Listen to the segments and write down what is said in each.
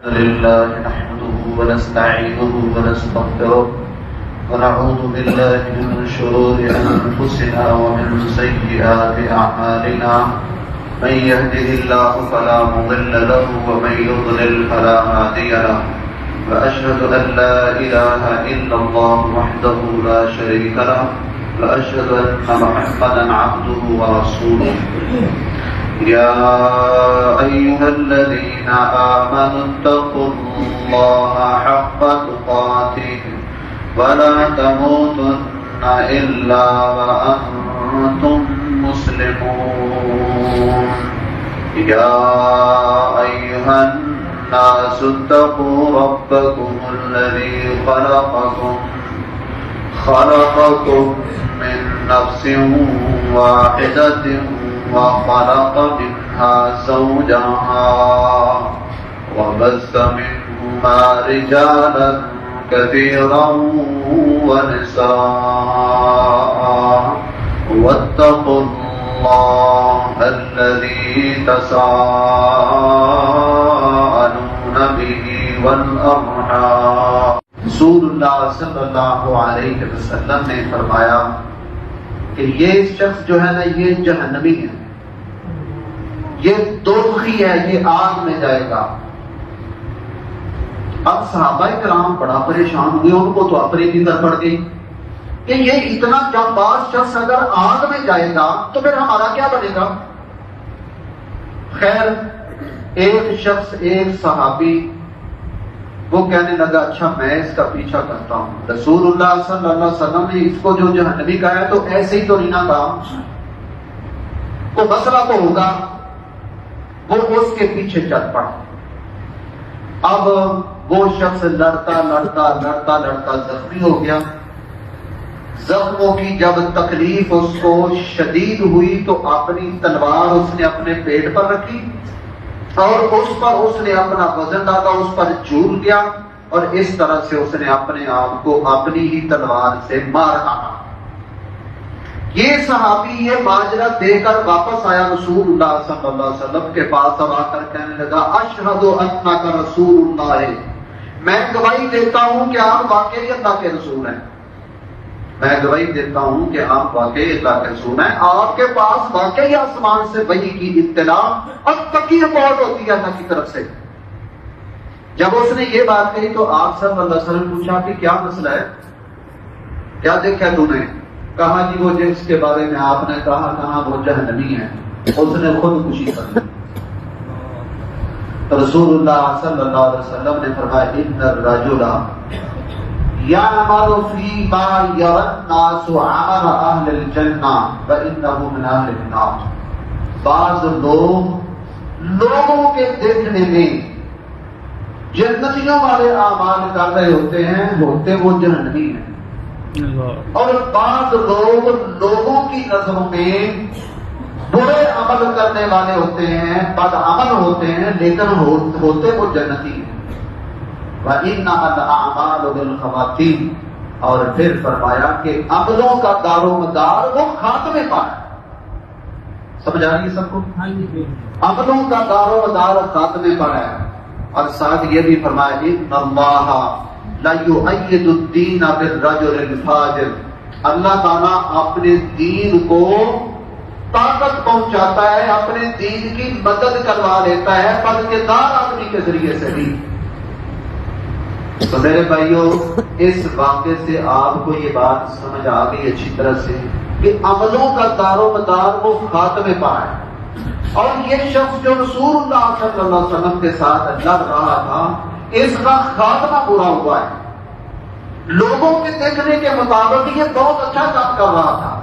لله نحمده ونستعينه ونستغفره ونعوذ بالله من شرور أنفسنا ومن سيئات أعمالنا من يهده الله فلا مضل له ومن يضلل فلا هادي له وأشهد أن لا إله إلا الله وحده لا شريك له وأشهد أن محمدا عبده ورسوله يا أيها الذين آمنوا اتقوا الله حق تقاته ولا تموتن إلا وأنتم مسلمون يا أيها الناس اتقوا ربكم الذي خلقكم من نفس واحدة وخلق منها زوجها وبث منهما رجالا كثيرا ونساء واتقوا الله الذي تساءلون به والأرحام. رسول اللہ صلی اللہ علیہ وسلم نے فرمایا کہ یہ شخص جو ہے نا یہ جہنمی ہے، یہ دوزخی ہے، یہ آگ میں جائے گا. اب صحابہ کرام بڑا پریشان ہوئے، ان کو تو اپنی فکر پڑ گئی کہ یہ اتنا جانباز شخص اگر آگ میں جائے گا تو پھر ہمارا کیا بنے گا. خیر ایک شخص، ایک صحابی وہ کہنے لگا اچھا میں اس کا پیچھا کرتا ہوں. رسول اللہ صلی اللہ علیہ وسلم نے اس کو جو جہنمی کہا ہے تو ایسے ہی تو نہیں نہ کہا، کوئی مسئلہ تو ہوگا. وہ اس کے پیچھے چل پڑا. اب وہ شخص لڑتا زخمی ہو گیا. زخموں کی جب تکلیف اس کو شدید ہوئی تو اپنی تلوار اس نے اپنے پیٹ پر رکھی اور اس پر اس نے اپنا وزن ڈالا، اس پر جھول گیا اور اس طرح سے اس نے اپنے آپ کو اپنی ہی تلوار سے مارا. یہ صحابی یہ ماجرا دے کر واپس آیا رسول اللہ صلی اللہ علیہ وسلم کے پاس اب آ کر کہنے لگا اشہد انک رسول اللہ، میں گواہی دیتا ہوں کہ آپ واقعی اللہ کے رسول ہیں. میں گواہی دیتا ہوں کہ آپ واقعی اللہ کے رسول ہیں. آپ کے پاس واقعی آسمان سے وحی کی اطلاع اور پکی رپورٹ ہوتی ہے اللہ کی طرف سے. جب اس نے یہ بات کہی تو آپ صلی اللہ علیہ وسلم نے پوچھا کہ کیا مسئلہ ہے، کیا دیکھا تم نے؟ کہا جی وہ جس کے بارے میں آپ نے کہا وہ جہنمی ہے. اس نے خود خوشی کر لی. تو رسول اللہ صلی اللہ علیہ وسلم نے فرمایا ان الرجل يعمل فيما يرى الناس عمل اهل الجنة وانه من اهل النار. بعض لوگوں کے دیکھنے میں جنتیوں والے اعمال کر رہے ہوتے ہیں، وہ جہنمی ہیں. اور بعض لوگوں کی نظروں میں برے عمل کرنے والے ہوتے ہیں، بد عمل ہوتے ہیں، لیکن ہوتے وہ جنتی ہیں. وَإِنَّهَا الْأَعْمَالُ بِالْخَوَاتِيمِ. اور پھر فرمایا کہ عملوں کا دار و مدار وہ خاتمے پر ہے. سمجھ آ رہی ہے سب کو؟ عملوں کا دار و مدار خاتمے پر ہے. اور ساتھ یہ بھی فرمایا إِنَّ اللَّهَ لَيُؤَيِّدُ الدِّينَ بِالرَّجُلِ الْفَاجِرِ. اللہ تعالیٰ اپنے دین کو طاقت پہنچاتا ہے، اپنے دین کی مدد کروا لیتا ہے بدکردار آدمی کے ذریعے سے بھی. تو میرے بھائیوں اس واقعے سے آپ کو یہ بات سمجھ آ گئی اچھی طرح سے کہ عملوں کا دار و مدار وہ خاتمے پر ہے. اور یہ شخص جو رسول اللہ صلی اللہ علیہ وسلم کے ساتھ لڑ رہا تھا اس کا خاتمہ برا ہوا ہے. لوگوں کے دیکھنے کے مطابق یہ بہت اچھا کام کر رہا تھا،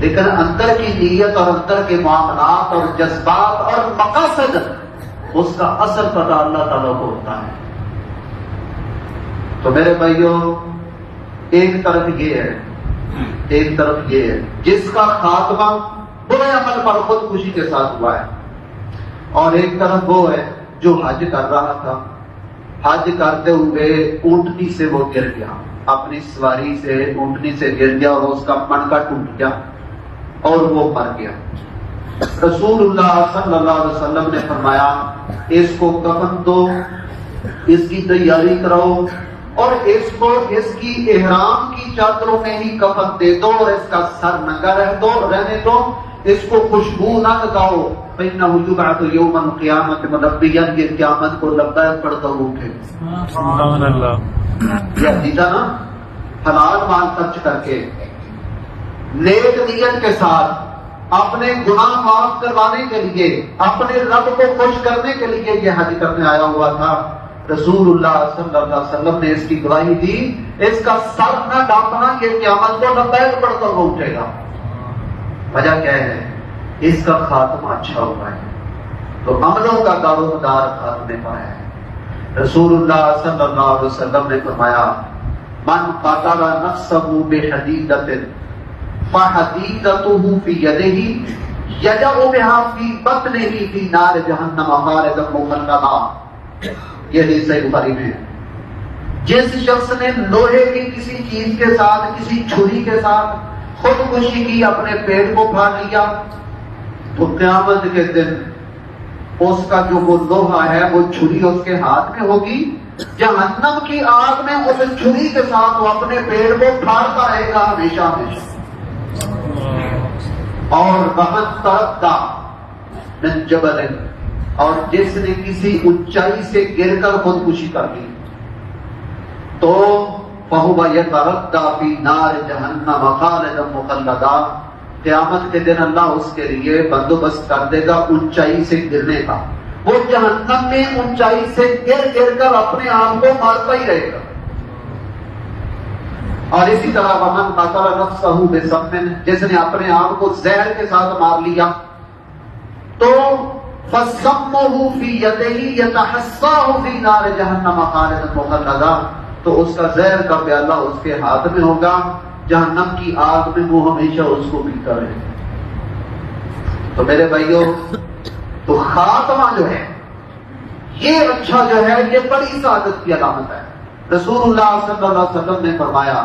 لیکن اندر کی نیت اور اندر کے معاملات اور جذبات اور مقاصد اس کا اثر پتہ اللہ تعالیٰ کو ہوتا ہے. تو میرے بھائیوں ایک طرف یہ ہے جس کا خاتمہ برے عمل پر خود خوشی کے ساتھ ہوا ہے، اور ایک طرف وہ ہے جو حج کر رہا تھا، حج کرتے ہوئے اونٹنی سے وہ گر گیا، اپنی سواری سے اونٹنی سے گر گیا اور اس کا منکا ٹوٹ گیا اور وہ مر گیا. رسول اللہ صلی اللہ علیہ وسلم نے فرمایا اس کو کفن دو اس کی تیاری کراؤ اور اس کو اس کی احرام کی چادروں میں ہی کفن دے دو اور اس کا سر ننگا رہنے دو، اس کو خوشبو نہ لگاؤ، فإنه يبعث يوم القيامة ملبيا، یہ قیامت کو لبیک پڑھتا اٹھے۔ سبحان اللہ۔ یہ دیتا نا، حلال مال خرچ کر کے نیک نیت کے ساتھ اپنے گناہ معاف کروانے کے لیے، اپنے رب کو خوش کرنے کے لیے یہ حج کرنے آیا ہوا تھا۔ رسول اللہ صلی اللہ علیہ وسلم نے اس کی گواہی دی، اس کا سر نہ ڈانپنا، یہ قیامت کو لبیک پڑھتا ہوا اٹھے گا۔ وجہ کیا ہے؟ اس کا خاتمہ اچھا ہوا ہے، تو عملوں کا دار و مدار خاتمے پر ہے۔ رسول اللہ صلی اللہ علیہ وسلم نے فرمایا، من قتل نفسه بحدیدۃ فحدیدته فی یدہ یجع بها فی بطنہ فی نار جہنم خالدا مخلدا۔ یہ حدیث صحیح بخاری میں ہے۔ جس شخص نے لوہے کی کسی چیز کے ساتھ، کسی چھری کے ساتھ خودکشی کی، اپنے پیٹ کو پھاڑ لیا، تو قیامت کے دن اس کا جو وہ لوہا ہے، وہ چھری اس کے ہاتھ میں ہوگی، جہنم کی آگ میں اس چھری کے ساتھ وہ اپنے پیٹ کو پھاڑتا رہے گا ہمیشہ ہمیشہ۔ اور وَمَن تَرَدَّى مِن جَبَلٍ، اور جس نے کسی اونچائی سے گر کر خودکشی کر لی، تو فَهُوَ يَتَرَدَّى فِي نَارِ جَهَنَّمَ خَالِدًا مُخَلَّدًا، قیامت کے دن اللہ اس کے لیے بندوبست کر دے گا اونچائی سے گرنے کا، وہ جہنم میں اونچائی سے گر کر اپنے آپ کو مارتا ہی رہے گا۔ اور اسی طرح وَمَن قَتَلَ نَفْسَهُ بِسَمٍ، جس نے اپنے آپ کو زہر کے ساتھ مار لیا، تو فَسَمُّهُ فِي يَدِهِ يَتَحَسَّاهُ فِي نَارِ جَهَنَّمَ خَالِدًا مُخَلَّدًا، تو اس کا زہر کا پیالہ اس کے ہاتھ میں ہوگا، جہنم کی آگ میں وہ ہمیشہ اس کو پیتا رہے گا۔ تو میرے بھائیوں، تو خاتمہ جو ہے یہ اچھا جو ہے، یہ بڑی سعادت کی علامت ہے۔ رسول اللہ صلی اللہ علیہ وسلم نے فرمایا،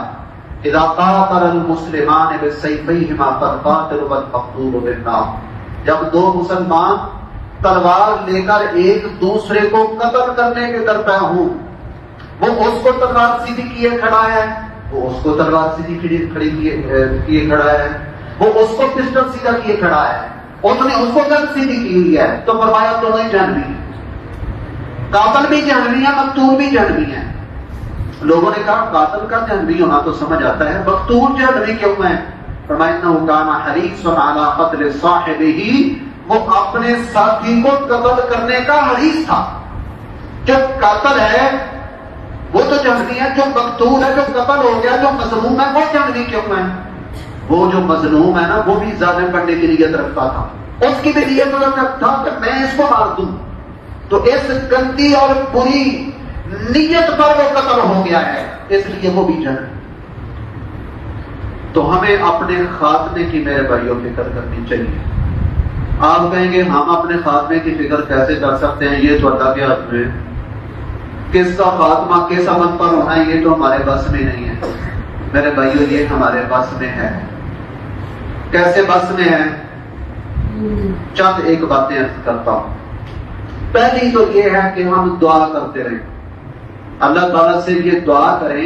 اذا قاتل المسلمان بسیفیہما فالقاتل والمقتول بالنار، جب دو مسلمان تلوار لے کر ایک دوسرے کو قتل کرنے کے درپے ہوں، وہ اس کو تلوار سیدھی کیے کھڑا ہے، وہ اس کو تلوار سیدھی کیے کھڑا ہے، وہ اس کو پسٹل سیدھا کیے کھڑا ہے، اس نے اس کو گن سیدھی کی ہوئی ہے، تو فرمایا دونوں ہی جہنمی ہیں، قاتل بھی جہنمی ہے، مقتول بھی جہنمی ہے۔ لوگوں نے کہا قاتل کا جہنمی ہونا تو سمجھ آتا ہے، مقتول جہنمی کیوں ہے؟ فرمایا انہ کان حریص علی قتل صاحبہ، وہ اپنے ساتھی کو قتل کرنے کا حریص تھا۔ جو قاتل ہے وہ تو جہنمی ہے، جو مقتول ہے، جو قتل ہو گیا، جو مظلوم ہے، وہ جہنمی کیوں ہے؟ وہ جو مظلوم ہے نا، وہ بھی ظالم بننے کی نیت رکھتا تھا، اس کی بھی نیت رکھتا تھا کہ میں اس کو مار دوں، تو اس گندی اور بری نیت پر وہ قتل ہو گیا ہے، اس لیے وہ بھی جہنمی۔ تو ہمیں اپنے خاتمے کی میرے بھائیوں فکر کرنی چاہیے۔ آپ کہیں گے ہم اپنے خاتمے کی فکر کیسے کر سکتے ہیں؟ یہ تو اللہ کے ہاتھ میں، کس کا خاتمہ کس عمل پر ہونا ہے یہ تو ہمارے بس میں نہیں ہے۔ میرے بھائیوں یہ ہمارے بس میں ہے۔ کیسے بس میں ہے؟ چند ایک باتیں عرض کرتا ہوں۔ پہلی تو یہ ہے کہ ہم دعا کرتے رہیں، اللہ تعالیٰ سے یہ دعا کریں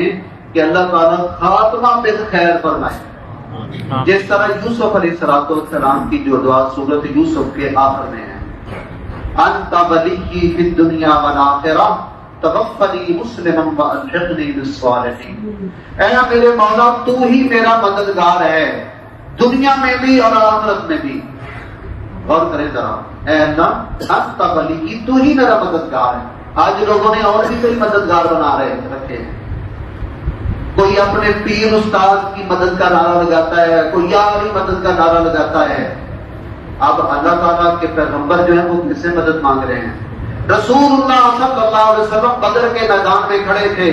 کہ اللہ تعالیٰ خاتمہ بالخیر فرمائے، جس طرح یوسف علیہ السلام کی جو دعا سورۃ یوسف کے آخر میں ہے، انت ولی فی الدنیا والآخرہ توفنی مسلما والحقنی بالصالحین، اے میرے مولا تو ہی میرا مددگار ہے، دنیا میں بھی اور آخرت میں بھی۔ غور کریں ذرا، اے اللہ انت ولی، تو ہی میرا مددگار ہے۔ آج لوگوں نے اور بھی کوئی مددگار بنا رکھے ہیں، کوئی اپنے پیر استاد کی مدد کا نعرہ لگاتا ہے، کوئی یاری مدد کا نعرہ لگاتا ہے۔ اب اللہ تعالیٰ کے پیغمبر جو ہیں وہ کس سے مدد مانگ رہے ہیں؟ رسول اللہ صلی اللہ علیہ وسلم بدر کے میدان میں کھڑے تھے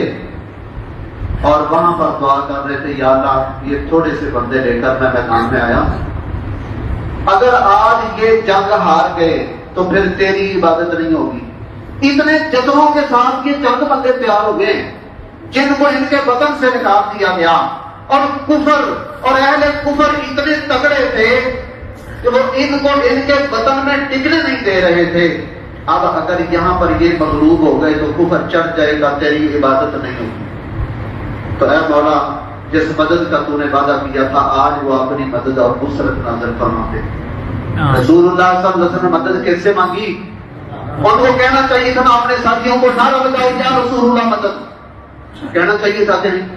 اور وہاں پر دعا کر رہے تھے، یا اللہ یہ تھوڑے سے بندے لے کر میں میدان میں آیا، اگر آج یہ جنگ ہار گئے تو پھر تیری عبادت نہیں ہوگی۔ اتنے جذبوں کے ساتھ یہ چند بندے تیار ہو گئے جن کو ان کے وطن سے نکال دیا گیا، اور کفر اور اہل کفر اتنے تگڑے تھے کہ وہ ان کو ان کے وطن میں ٹکنے نہیں دے رہے تھے۔ اب اگر یہاں پر یہ مغلوب ہو گئے تو کفر چڑھ جائے گا، تیری عبادت نہیں ہوگی۔ تو اے مولا جس مدد کا تو نے وعدہ کیا تھا آج وہ اپنی مدد اور نصرت نازل فرما دے۔ رسول اللہ صلی اللہ علیہ وسلم نے مدد کیسے مانگی؟ ان کو کہنا چاہیے تھا نا اپنے ساتھیوں کو نعرہ لگاؤ یا رسول اللہ مدد، کہنا چاہیے تھا کہ نہیں؟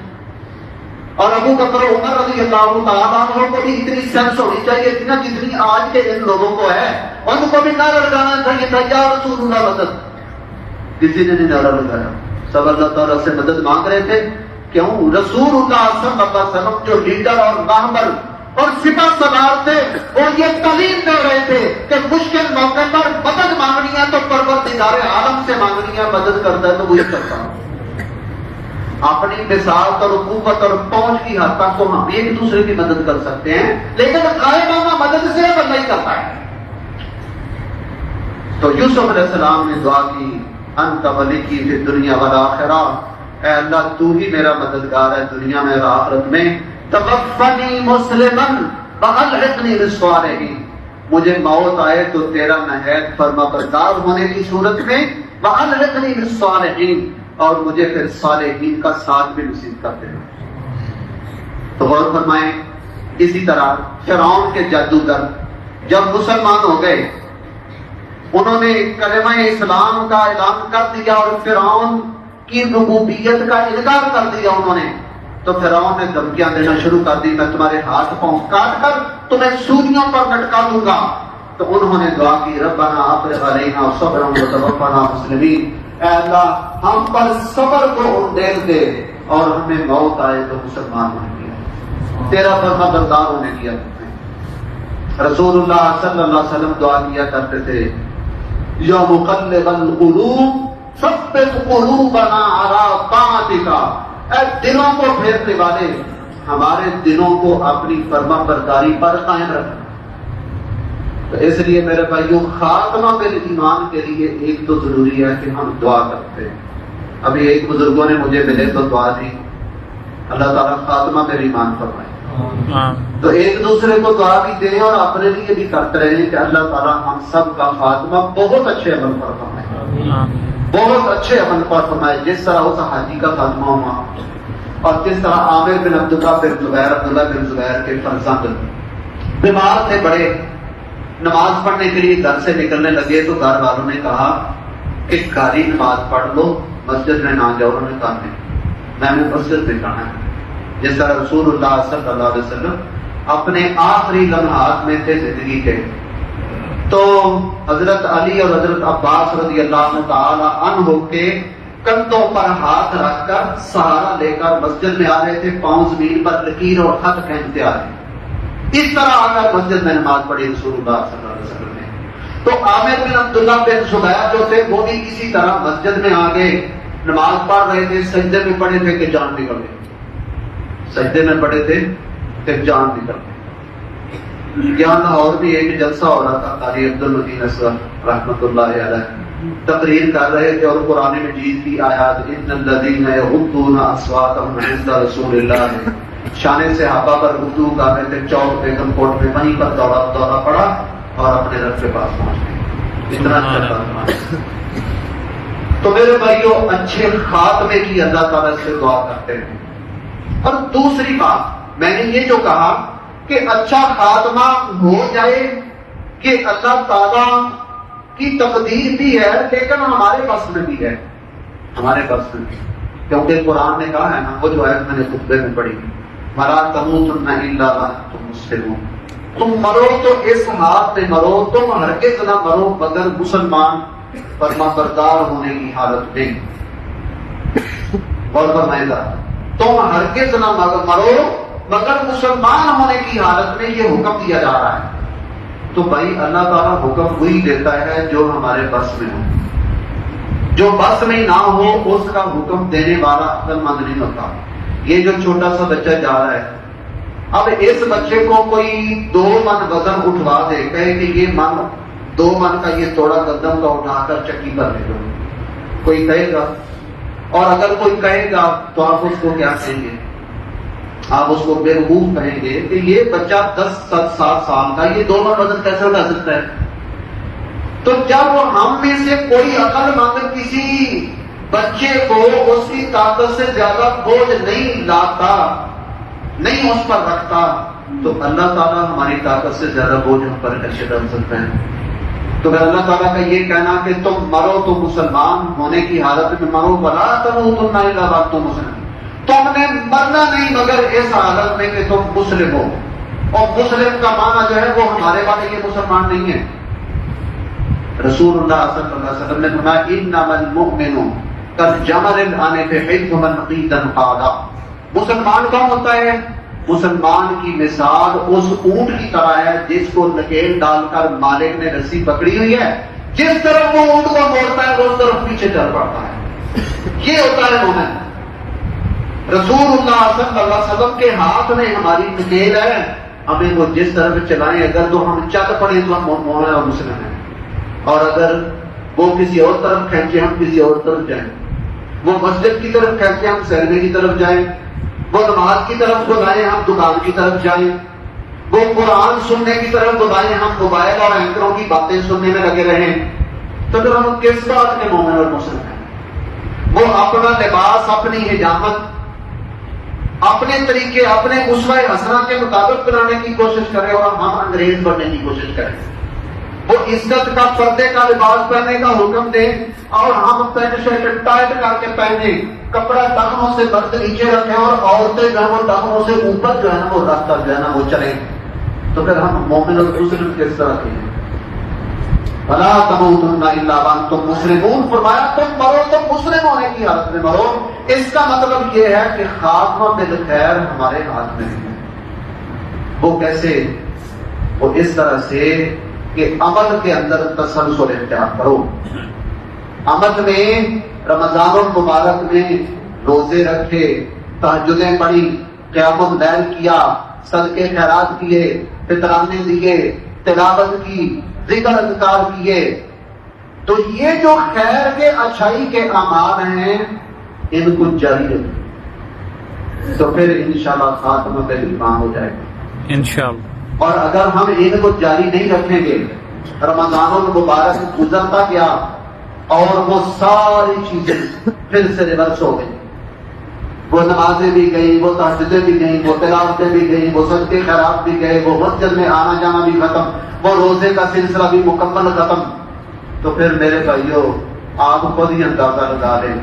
اور ابو بکر و عمر رضی اللہ تعالیٰ عنہ کو بھی اتنی سینس ہونی چاہیے تھی نا جتنی آج کے ان لوگوں کو ہے، ان کو بھی نعرہ لگانا چاہیے تھا یا رسول اللہ مدد۔ کسی نے نہیں نعرہ لگایا، سب اللہ تعالیٰ سے مدد مانگ رہے تھے۔ کیوں؟ رسول اللہ صلی اللہ علیہ وسلم جو لیڈر اور راہبر اور سپاہ سالار تھے وہ یہ تعلیم دے رہے تھے کہ مشکل موقع پر مدد مانگنی ہے تو پروردگار عالم سے مانگنی ہے، مدد کرتا ہے تو وہی کرتا ہے۔ اپنی بساط اور قوت اور پہنچ کی حد تک تو ہم ایک دوسرے کی مدد کر سکتے ہیں، لیکن غائبانہ مدد سے اللہ ہی کرتا ہے۔ تو یوسف علیہ السلام نے دعا کی انت ولی فی الدنیا والآخرہ، اے اللہ تو ہی میرا مددگار ہے دنیا میں اور آخرت میں۔ توفنی مسلما والحقنی بالصالحین، مجھے موت آئے تو تیرا نہایت فرما بردار ہونے کی صورت میں، والحقنی بالصالحین، اور مجھے پھر صالحین کا ساتھ بھی نصیب کر دینا۔ تو غور فرمائیں، اسی طرح فرعون کے جادوگر جب مسلمان ہو گئے انہوں نے کلمہ اسلام کا اعلان کر دیا اور فرعون کی ربوبیت کا انکار کر دیا انہوں نے، تو فرعون نے دھمکیاں دینا شروع کر دی، میں تمہارے ہاتھ پاؤں کاٹ کر تمہیں سولیوں پر لٹکا دوں گا۔ تو انہوں نے دعا کی ربنا افرغ علینا صبرا وتوفنا مسلمین، اے اللہ ہم پر صبر کو اندیل دے اور ہمیں موت آئے تو مسلمان ہونے دیا، تیرا فرما بردار ہونے دیا۔ رسول اللہ صلی اللہ علیہ وسلم دعا کیا کرتے تھے یا مقلب القلوب ثبت قلوبنا علی طاعتک، اے دلوں کو پھیرنے والے ہمارے دلوں کو اپنی فرما برداری پر قائم رکھنا۔ تو اس لیے میرے بھائیوں خاتمہ بالایمان کے لیے ایک تو ضروری ہے کہ ہم دعا کرتے ہیں۔ ابھی ایک بزرگوں نے مجھے ملے تو دعا دی، اللہ تعالیٰ خاتمہ بالایمان فرمائے۔ تو ایک دوسرے کو دعا بھی دیں اور اپنے لیے بھی کرتے رہیں کہ اللہ تعالیٰ ہم سب کا خاتمہ بہت اچھے عمل پر فرمائے، بہت اچھے عمل پر فرمائے، جس طرح اس حاجی کا خاتمہ ہوا اور جس طرح عامر بن عبداللہ بن زبیر کے فرزند بیمار تھے بڑے، نماز پڑھنے کے لیے گھر سے نکلنے لگے تو گھر والوں نے کہا کہ گھر ہی نماز پڑھ لو، مسجد میں نہ جاؤ۔ انہوں نے کہا نہیں، میں نے مسجد میں جانا ہے۔ جس طرح رسول اللہ صلی اللہ علیہ وسلم اپنے آخری لمحات میں تھے زندگی کے، تو حضرت علی اور حضرت عباس رضی اللہ تعالی عنہ کے کندھوں پر ہاتھ رکھ کر سہارا لے کر مسجد میں آ رہے تھے، پاؤں زمین پر لکیر اور خط پہنتے آ رہے، اس طرح آ کر مسجد میں نماز پڑھی رسول اللہ صلی اللہ علیہ وسلم نے۔ تو عامر بن عبداللہ بن زبیر جو تھے وہ بھی اسی طرح مسجد میں آ گئے، نماز پڑھ رہے تھے، سجدے میں پڑے تھے کہ جان نکل گئی، سجدے میں پڑے تھے کہ جان نکل گئی۔ یہاں لاہور بھی ایک جلسہ ہو رہا تھا، قاری عبدالمجید اصغر رحمۃ اللہ علیہ تقریر کر رہے تھے اور قرآن مجید کی آیات ان الذین یغضون اصواتهم عند رسول اللہ شان صحابہ پر گفتگو کر رہے تھے، چوک بیگم کوٹ میں وہیں پر دورہ پڑا اور اپنے رب کے پاس پہنچ گئے۔ اتنا اچھا۔ تو میرے بھائیوں اچھے خاتمے کی اللہ تعالیٰ سے دعا کرتے ہیں۔ اور دوسری بات میں نے یہ جو کہا کہ اچھا خاتمہ ہو جائے کہ اللہ تعالیٰ کی تقدیر بھی ہے لیکن ہمارے بس میں بھی ہے، ہمارے بس میں بھی، کیونکہ قرآن نے کہا ہے نا، وہ جو آیت میں نے خطبے میں پڑھی، وَلَا تَمُوتُنَّ إِلَّا وَأَنْتُم مُسْلِمُونَ، تم مرو تو اس حالت میں مرو، تم ہرگز نہ مرو مگر مسلمان فرما بردار ہونے کی حالت میں۔ اور فرمائے گا تم ہرگز نہ مرو مگر مسلمان ہونے کی حالت میں، یہ حکم دیا جا رہا ہے۔ تو بھائی اللہ تعالیٰ حکم وہی دیتا ہے جو ہمارے بس میں ہو، جو بس میں نہ ہو اس کا حکم دینے والا عقل مند نہیں ہوتا۔ یہ جو چھوٹا سا بچہ جا رہا ہے، اب اس بچے کو کوئی 2 من وزن اٹھوا دے، کہے کہ یہ 2 من کا یہ توڑا قدم کا اٹھا کر چکی پر لے لو، کوئی کہے گا؟ اور اگر کوئی کہے گا تو آپ اس کو کیا کہیں گے؟ آپ اس کو بے وقوف کہیں گے کہ یہ بچہ 10-7 سال کا یہ 2 من وزن کیسے اٹھا سکتا ہے؟ تو جب ہم میں سے کوئی عقل مند کسی بچے کو اس کی طاقت سے زیادہ بوجھ نہیں لاتا، نہیں اس پر رکھتا، تو اللہ تعالیٰ ہماری طاقت سے زیادہ بوجھ ہم پر کیسے ڈال سکتے ہیں؟ تو پھر اللہ تعالیٰ کا یہ کہنا کہ تم مرو تو مسلمان ہونے کی حالت میں مرو، ولا تموتن الا وانتم مسلمون، تم نے مرنا نہیں مگر اس حالت میں کہ تم مسلم ہو۔ اور مسلم کا معنی جو ہے وہ ہمارے والے یہ مسلمان نہیں ہے۔ رسول اللہ صلی اللہ علیہ وسلم نے فرمایا انما المؤمن کالجمل العنف حيثما نقيدا قادا، مسلمان کون ہوتا ہے؟ مسلمان کی مثال اس اونٹ کی طرح ہے جس کو نکیل ڈال کر مالک نے رسی پکڑی ہوئی ہے، جس طرف وہ اونٹ کو موڑتا ہے اس طرف پیچھے چل پڑتا ہے، یہ ہوتا ہے مومن۔ رسول اللہ صلی اللہ علیہ وسلم کے ہاتھ میں ہماری نکیل ہے، ہمیں وہ جس طرف چلائیں، اگر تو ہم چل پڑے تو ہم مومن اور مسلم ہیں، اور اگر وہ کسی اور طرف کھینچے ہم کسی اور طرف جائیں، وہ مسجد کی طرف کھینچے ہم سینما کی طرف جائیں، وہ نماز کی طرف بلائیں ہم دکان کی طرف جائیں، وہ قرآن سننے کی طرف بلائیں ہم موبائل اور اینکروں کی باتیں سننے میں لگے رہیں، تو پھر ہم کس بات کے مومن اور مسلم ہیں؟ وہ اپنا لباس، اپنی حجامت، اپنے طریقے، اپنے اسوہ حسنہ کے مطابق بنانے کی کوشش کرے اور ہم انگریز بننے کی کوشش کریں، وہ عزت کا پردے کا لباس پہننے کا حکم دیں اور ہم پینٹ شرٹ ٹائٹ کر کے پہنے، کپڑا ٹخنوں سے مرد نیچے رکھیں اور عورتیں جو ہے وہ ٹخنوں سے اوپر جو ہے نا وہ رکھ کر جو ہے نا وہ چلیں، تو پھر ہم مومن اور مسلم کس طرح کے ہیں؟ وَلَا تَمُوتُنَّ إِلَّا وَأَنْتُمْ مُسْلِمُونَ، فرمایا تم مرو تو مسلم ہونے کی حالت میں مرو۔ اس کا مطلب یہ ہے کہ خاتمہ بالخیر ہمارے ہاتھ میں ہے۔ وہ کیسے؟ وہ اس طرح سے کہ عمل کے اندر تسلسل اختیار کرو، عمل میں رمضان المبارک میں روزے رکھے، تہجدیں پڑھی، قیام اللیل کیا، صدقے خیرات کیے، فطرانے دیے، تلاوت کی، ذکر اذکار کیے، تو یہ جو خیر کے اچھائی کے اعمال ہیں ان کو جاری رکھیں، تو پھر انشاءاللہ خاتمہ پہ ایمان ہو جائے گا انشاءاللہ۔ اور اگر ہم ان کو جاری نہیں رکھیں گے، رمضان المبارک گزرتا گیا اور وہ ساری چیزیں پھر سے ریورس ہو گئی، وہ نمازیں بھی گئی، وہ تہجدیں بھی گئیں، وہ تلاوتیں بھی گئیں، وہ صدقے خیرات بھی گئے، وہ مسجد میں آنا جانا بھی ختم، وہ روزے کا سلسلہ بھی مکمل ختم، تو پھر میرے بھائیوں آپ خود ہی اندازہ لگا لیں،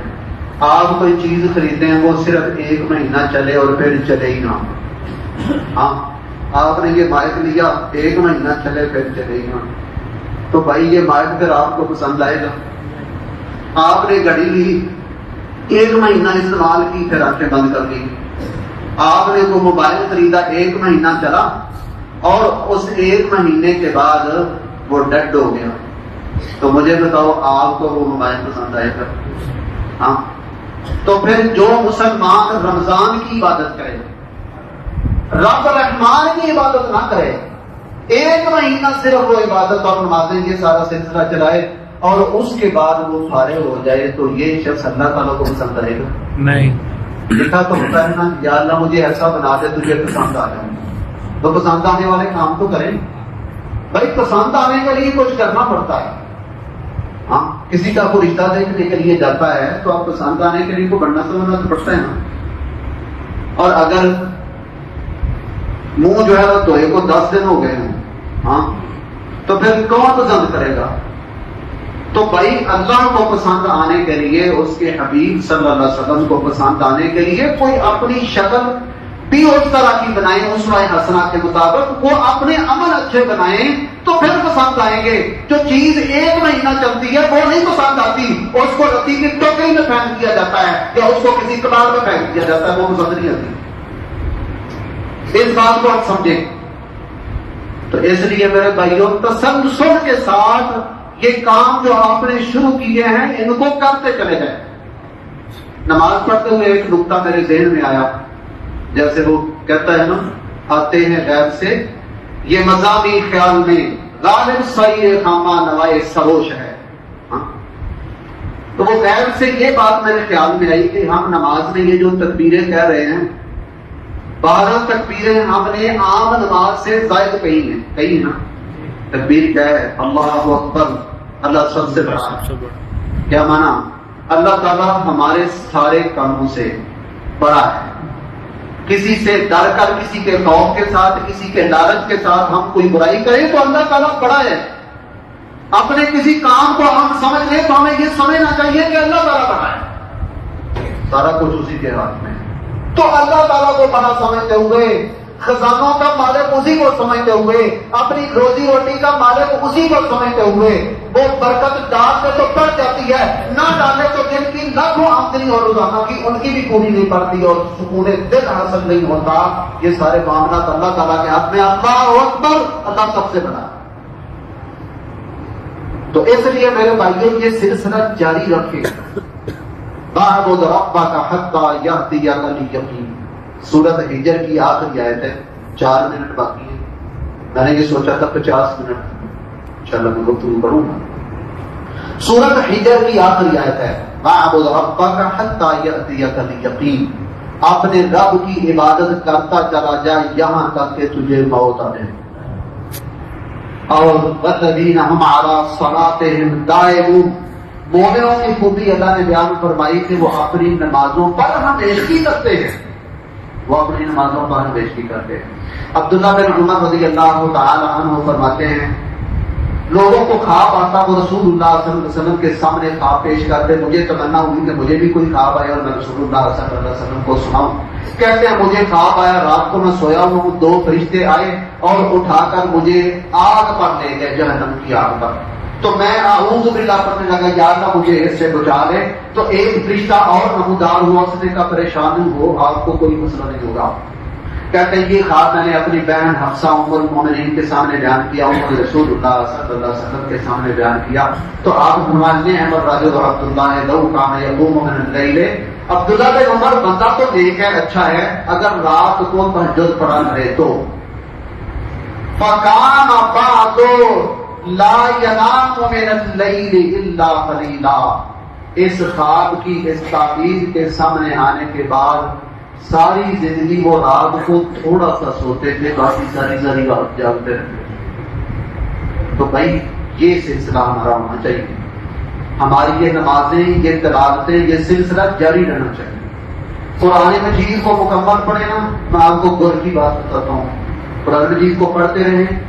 آپ کوئی چیز خریدیں وہ صرف 1 مہینہ چلے اور پھر چلے ہی نہ۔ ہاں آپ نے یہ مائک لیا 1 مہینہ چلے پھر چلے ہی نہ، تو بھائی یہ مائک پھر آپ کو پسند آئے گا؟ آپ نے گھڑی لی 1 مہینہ استعمال کی پھر آنکھیں بند کر دی، آپ نے وہ موبائل خریدا 1 مہینہ چلا اور اس 1 مہینے کے بعد وہ ڈیڈ ہو گیا، تو مجھے بتاؤ آپ کو وہ موبائل پسند آئے گا؟ ہاں تو پھر جو مسلمان رمضان کی عبادت کرے، رب رحمان کی عبادت نہ کرے، 1 مہینہ صرف وہ عبادت اور نمازیں یہ سارا سلسلہ چلائے اور اس کے بعد وہ فارغ ہو جائے، تو یہ شخص اللہ تعالیٰ کو پسند آئے گا؟ نہیں۔ لکھا تو ہوتا ہے نا، یا اللہ مجھے ایسا بنا دے تجھے پسند آ جائے، تو پسند آنے والے کام تو کریں بھائی، پسند آنے کے لیے کچھ کرنا پڑتا ہے۔ ہاں کسی کا کوئی رشتہ دیکھنے کے لیے جاتا ہے تو آپ پسند آنے کے لیے کو بڑھنا سمجھنا تو پڑتا ہے نا، اور اگر منہ جو ہے وہ دھوئے کو 10 دن ہو گئے ہیں، ہاں تو پھر کون پسند کرے گا؟ تو بھائی اللہ کو پسند آنے کے لیے، اس کے حبیب صلی اللہ علیہ وسلم کو پسند آنے کے لیے کوئی اپنی شکل بھی اس طرح کی بنائیں، اسوہ حسنہ کے مطابق وہ اپنے عمل اچھے بنائیں تو پھر پسند آئیں گے۔ جو چیز 1 مہینہ چلتی ہے وہ نہیں پسند آتی، اس کو رتی کی ٹوکری میں پھینک دیا جاتا ہے یا اس کو کسی کباڑ میں پھینک دیا جاتا ہے، وہ پسند نہیں آتی۔ اس بات کو آپ سمجھیں۔ تو اس لیے میرے بھائیوں تسلسل کے ساتھ یہ کام جو آپ نے شروع کیے ہیں ان کو کرتے چلے گئے۔ نماز پڑھتے ہوئے ایک نقطہ میرے ذہن میں آیا، جیسے وہ کہتا ہے نا، آتے ہیں غیب سے یہ مذامی خیال میں غالب سعی خامہ نوائے سروش ہے۔ تو وہ غیب سے یہ بات میرے خیال میں آئی کہ ہم نماز میں یہ جو تکبیریں کہہ رہے ہیں، 12 تکبیریں ہم نے عام نماز سے زائد کہی ہیں نا۔ تکبیر کیا ہے؟ اللہ اکبر، اللہ سب سے بڑا سب ہے. سے بڑا. کیا مانا؟ اللہ تعالیٰ ہمارے سارے کاموں سے بڑا ہے. کسی سے ڈر کر، کسی کے خوف کے ساتھ، کسی کے لالچ کے ساتھ ہم کوئی برائی کریں تو اللہ تعالیٰ بڑا ہے. اپنے کسی کام کو ہم سمجھ لیں تو ہمیں یہ سمجھنا چاہیے کہ اللہ تعالیٰ بڑا ہے. سارا کچھ اسی کے ہاتھ میں. تو اللہ تعالیٰ کو بڑا سمجھتے ہوئے، خزانوں کا مالک اسی کو سمجھتے ہوئے، اپنی روزی روٹی کا مالک اسی کو سمجھتے ہوئے، وہ برکت ڈال دے تو بڑھ جاتی ہے، نہ ڈالے تو جن کی لاکھوں آمدنی اور روزانہ کی ان کی بھی پوری نہیں پڑتی اور سکون دل حاصل نہیں ہوتا. یہ سارے معاملات اللہ تعالیٰ کے ہاتھ میں. اللہ اکبر، اللہ سب سے بڑا. تو اس لیے میرے بھائیوں یہ سلسلہ جاری رکھے. وَاعْبُدْ رَبَّكَ حَتَّى يَأْتِيَكَ الْيَقِينُ. سورۃ ہجر کی آخری آیت ہے. 4 منٹ باقی ہے. میں نے یہ سوچا تھا 50 منٹ انشاءاللہ میں گفتگو کروں گا. سورۃ ہجر کی آخری آیت ہے. وَاعْبُدْ رَبَّكَ حَتَّى يَأْتِيَكَ الْيَقِينُ. اپنے رب کی عبادت کرتا چلا جا یہاں تک کہ تجھے موت آ جائے. اور وَالَّذِينَ هُمْ عَلَىٰ صَلَاتِهِمْ دَائِمُونَ. مومنوں کی خوبی اللہ نے بیان فرمائی کہ وہ اپنی نمازوں پر ہمیشگی کرتے ہیں. وہ اپنی نمازوں پر ہمیشگی کرتے ہیں. عبداللہ بن عمر رضی اللہ تعالی عنہ فرماتے ہیں لوگوں کو خواب آتا، وہ رسول اللہ صلی اللہ علیہ وسلم کے سامنے خواب پیش کرتے. مجھے تمنا ہوئی کہ مجھے بھی کوئی خواب آئے اور میں رسول اللہ صلی اللہ علیہ وسلم کو سناؤں. کہتے ہیں مجھے خواب آیا، رات کو میں سویا ہوں، 2 فرشتے آئے اور اٹھا کر مجھے آگ پر لے گئے، جہنم کی آگ پر. تو میں اعوذ باللہ پڑھنے لگا، یا اللہ مجھے اس سے بچا لے. تو ایک فرشتہ اور نمودار ہوا، اس نے کہا پریشان ہو، آپ کو کوئی مسئلہ نہیں ہوگا. کہتے ہیں یہ خواب میں نے اپنی بہن حفصہ ام المومنین کے سامنے بیان کیا، رسول اللہ صلی اللہ علیہ وسلم کے سامنے بیان کیا. تو آپ فرماتے ہیں الرجل عبداللہ لو کان یقوم من اللیل. عبداللہ بن عمر بندہ تو نیک ہے، اچھا ہے، اگر رات کو تہجد پڑھا کرے تو فکان بعد لا ینام من اللیل الا قلیلا. اس خواب کی اس تعبیر کے سامنے آنے کے بعد ساری زندگی وہ رات کو تھوڑا سا سوتے تھے، باقی ساری رات جاگتے رہتے. تو بھائی یہ سلسلہ ہمارا ہونا چاہیے. ہماری یہ نمازیں، یہ تلاوتیں، یہ سلسلہ جاری رہنا چاہیے. قرآن مجید کو مکمل پڑھے نا. میں آپ کو گر کی بات بتاتا ہوں. قرآن مجید کو پڑھتے رہیں،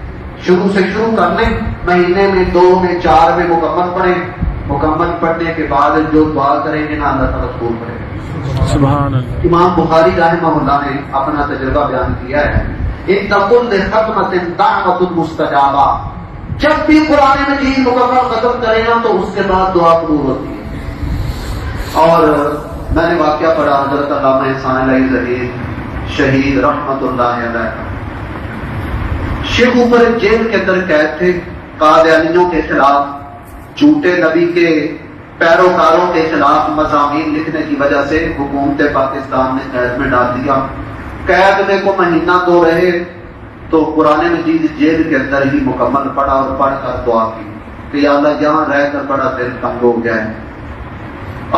شروع سے شروع کر لیں، مہینے میں 2 میں 4 میں مکمل پڑھیں. مکمل پڑھنے کے بعد جو دعا کریں گے نا اللہ تعالیٰ قبول کرے. سبحان اللہ. امام بخاری رحمہ اللہ نے اپنا تجربہ بیان کیا ہے. اتقوا لختمۃ دعوۃ مستجابہ. جب بھی قرآن مجید مکمل ختم کرے نا تو اس کے بعد دعا قبول ہوتی ہے. اور میں نے واقعہ پڑھا حضرت علامہ احسان علیہ ظہیر شہید رحمۃ اللہ علیہ، شیخ اوپر جیل کے اندر قید تھے. قادیانیوں کے خلاف، جھوٹے نبی کے پیروکاروں کے خلاف مضامین لکھنے کی وجہ سے حکومت پاکستان نے قید میں ڈال دیا. قید میں کو مہینہ 2 رہے تو قرآن مجید جیل کے اندر ہی مکمل پڑھا اور پڑھ کر دعا کی کہ یا اللہ یہاں رہ کر بڑا دل تنگ ہو گیا ہے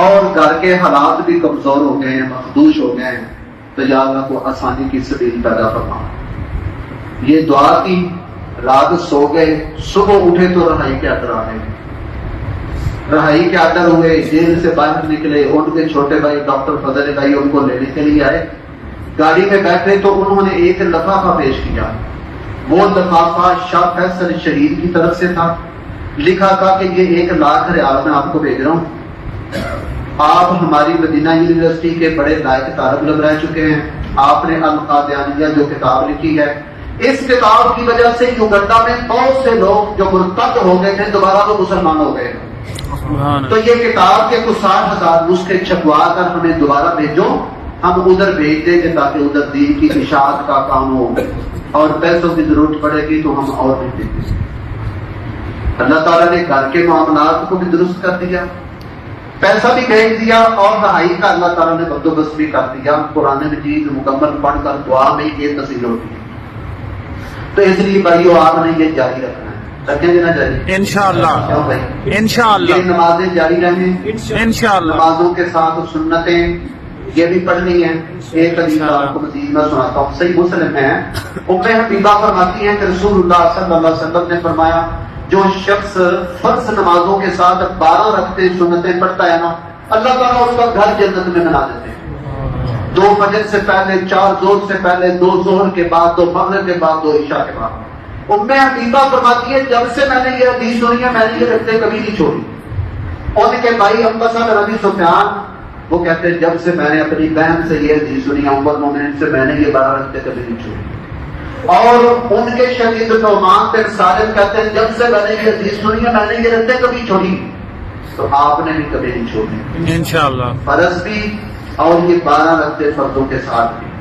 اور گھر کے حالات بھی کمزور ہو گئے ہیں، مخدوش ہو گئے ہیں، تو یا اللہ کو آسانی کی سبیل پیدا فرما. یہ دعا کی، رات سو گئے، صبح اٹھے تو رہائی کے اندر آ گئے. رہائی کے اندر ہوئے، جیل سے باہر نکلے. ان کے چھوٹے بھائی ڈاکٹر فضل بھائی ان کو لینے کے لیے آئے. گاڑی میں بیٹھے تو انہوں نے ایک لفافہ پیش کیا. وہ لفافہ شاہ فیصل شہید کی طرف سے تھا. لکھا تھا کہ یہ 1 لاکھ ریال میں آپ کو بھیج رہا ہوں. آپ ہماری مدینہ یونیورسٹی کے بڑے لائق طالب علم رہ چکے ہیں. آپ نے القادیانیہ جو کتاب لکھی ہے، اس کتاب کی وجہ سے یوگنڈا میں بہت سے لوگ جو مرتد ہو گئے تھے دوبارہ تو مسلمان ہو گئے. تو یہ کتاب کے کچھ 60,000 نسخے چھپوا کر ہمیں دوبارہ بھیجو، ہم ادھر بھیج دیں گے تاکہ ادھر دین کی اشاعت کا کام ہو، اور پیسوں کی ضرورت پڑے گی تو ہم اور بھی دیں گے. اللہ تعالیٰ نے گھر کے معاملات کو بھی درست کر دیا، پیسہ بھی بھیج دیا، اور رہائی کا اللہ تعالیٰ نے بندوبست بھی کر دیا. قرآن مجید مکمل پڑھ کر دعا میں یہ تفصیل ہوتی ہے. تو اس لیے بھائیو آپ نے یہ جاری رکھنا ہے. رکھیں گے نا جاری انشاءاللہ انشاءاللہ یہ نمازیں جاری رہیں. انشاءاللہ نمازوں کے ساتھ سنتیں یہ بھی پڑھنی ہے. ایک حدیث آپ کو مزید میں سناتا ہوں، صحیح مسلم ہے. ام حبیبہ فرماتی ہیں کہ رسول اللہ صلی اللہ علیہ وسلم نے فرمایا جو شخص فرض نمازوں کے ساتھ 12 رکعتیں سنتیں پڑھتا ہے نا، اللہ تعالیٰ اس کا گھر جنت میں بنا دیتے ہیں۔ 2 فجر سے پہلے، 4 ظہر سے پہلے، 2 ظہر کے بعد، 2 مغرب کے بعد، 2 عشاء کے بعد۔ ام حبیبہ فرماتی ہے جب سے میں نے یہ حدیث سنی ہے میں نے یہ رکعتیں کبھی نہیں چھوڑی۔ ان کے بھائی امبسا بن ابی سفیان وہ کہتے ہیں جب سے میں نے اپنی بہن سے یہ حدیث سنی ہے ام المؤمنین سے میں نے یہ 12 رکعتیں کبھی نہیں چھوڑی۔ اور ان کے شہید نعمان بن سالم کہتے ہیں جب سے میں نے یہ حدیث سنی ہے میں نے یہ رکعتیں کبھی چھوڑی، تو آپ نے بھی کبھی نہیں چھوڑی، انشاءاللہ فرض بھی اور یہ 12 رکعتیں فرضوں کے ساتھ بھی۔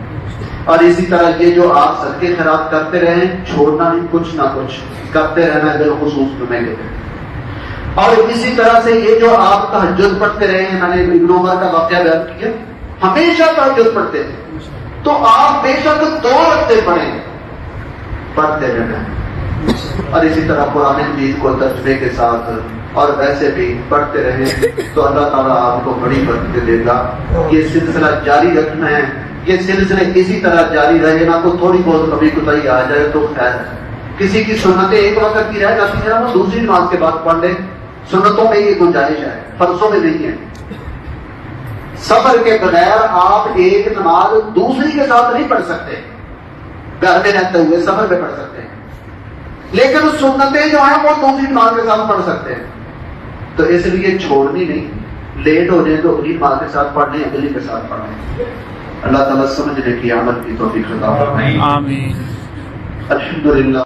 اور اسی طرح یہ جو آپ صدقے خیرات کرتے رہیں، چھوڑنا نہیں، کچھ نہ کچھ کرتے رہنا ہے بالخصوص جمعے کے دن۔ اور اسی طرح سے یہ جو آپ تہجد پڑھتے رہے ہیں، میں نے ابن عمر کا واقعہ بیان کیا، ہمیشہ تہجد پڑھتے تھے، تو آپ بے شک 2 رکعتیں پڑھیں، پڑھتے رہنا ہے۔ اور اسی طرح قرآن مجید کو ترجمے کے ساتھ اور ویسے بھی پڑھتے رہیں تو اللہ تعالیٰ آپ کو بڑی برکتیں دے گا۔ یہ سلسلہ جاری رکھنا ہے، یہ سلسلے اسی طرح جاری رہے نا، کوئی تھوڑی بہت کبھی کوتاہی آ جائے تو خیر ہے۔ کسی کی سنتیں ایک وقت کی رہ جاتی ہیں وہ دوسری نماز کے بعد پڑھ لیں، سنتوں میں یہ گنجائش ہے، فرضوں میں نہیں ہے۔ صبر کے بغیر آپ ایک نماز دوسری کے ساتھ نہیں پڑھ سکتے، گھر میں رہتے ہوئے صبر میں پڑھ سکتے ہیں، لیکن سنتیں جو ہیں وہ دوسری نماز کے ساتھ پڑھ سکتے ہیں۔ تو اس لیے چھوڑنی نہیں، لیٹ ہو جائے تو اگلی نماز کے ساتھ پڑھ لیں، اگلی کے ساتھ پڑھ لیں۔ اللہ تعالیٰ سمجھنے کی عمل کی توفیق عطا فرمائے، آمین۔ الحمدللہ۔